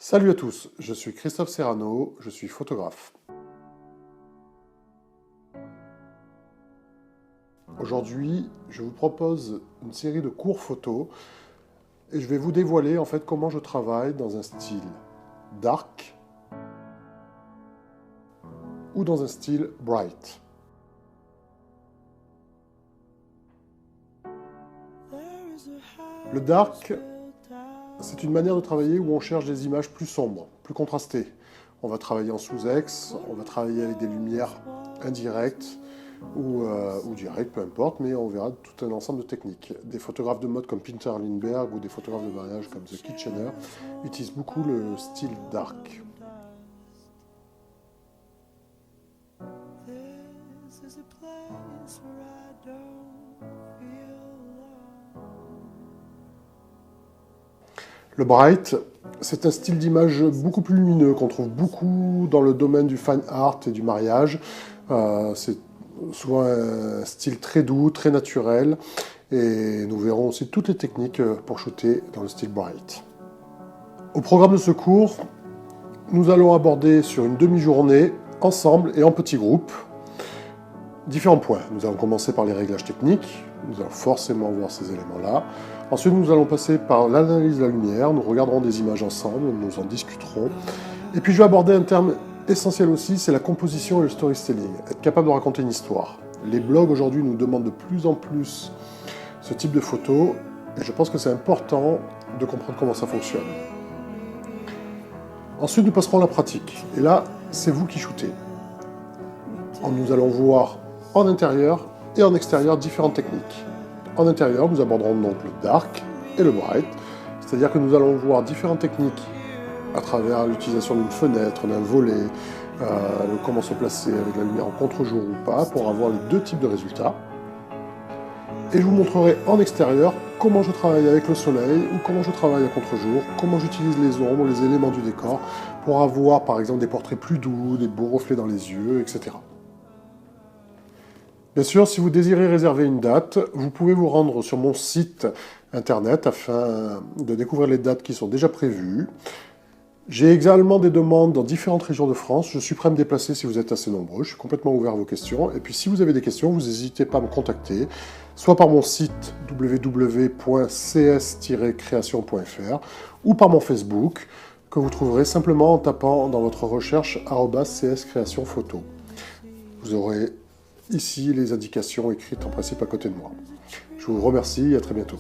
Salut à tous, je suis Christophe Serrano, je suis photographe. Aujourd'hui, je vous propose une série de cours photos et je vais vous dévoiler en fait comment je travaille dans un style dark ou dans un style bright. Le dark, c'est une manière de travailler où on cherche des images plus sombres, plus contrastées. On va travailler en sous-ex, on va travailler avec des lumières indirectes ou directes, peu importe, mais on verra tout un ensemble de techniques. Des photographes de mode comme Peter Lindbergh ou des photographes de mariage comme The Kitchener utilisent beaucoup le style dark. Le bright, c'est un style d'image beaucoup plus lumineux qu'on trouve beaucoup dans le domaine du fine art et du mariage. C'est souvent un style très doux, très naturel, et nous verrons aussi toutes les techniques pour shooter dans le style bright. Au programme de ce cours, nous allons aborder sur une demi-journée, ensemble et en petits groupes, différents points. Nous allons commencer par les réglages techniques, nous allons forcément voir ces éléments-là. Ensuite, nous allons passer par l'analyse de la lumière, nous regarderons des images ensemble, nous en discuterons. Et puis je vais aborder un terme essentiel aussi, c'est la composition et le storytelling, être capable de raconter une histoire. Les blogs aujourd'hui nous demandent de plus en plus ce type de photos, et je pense que c'est important de comprendre comment ça fonctionne. Ensuite, nous passerons à la pratique, et là, c'est vous qui shootez. Nous allons voir en intérieur et en extérieur différentes techniques. En intérieur, nous aborderons donc le dark et le bright, c'est-à-dire que nous allons voir différentes techniques à travers l'utilisation d'une fenêtre, d'un volet, comment se placer avec la lumière en contre-jour ou pas, pour avoir les deux types de résultats. Et je vous montrerai en extérieur comment je travaille avec le soleil ou comment je travaille à contre-jour, comment j'utilise les ombres, les éléments du décor, pour avoir par exemple des portraits plus doux, des beaux reflets dans les yeux, etc. Bien sûr, si vous désirez réserver une date, vous pouvez vous rendre sur mon site internet afin de découvrir les dates qui sont déjà prévues. J'ai également des demandes dans différentes régions de France. Je suis prêt à me déplacer si vous êtes assez nombreux. Je suis complètement ouvert à vos questions. Et puis si vous avez des questions, vous n'hésitez pas à me contacter, soit par mon site www.cs-création.fr ou par mon Facebook, que vous trouverez simplement en tapant dans votre recherche @cscreationphoto. Vous aurez ici les indications écrites en principe à côté de moi. Je vous remercie et à très bientôt.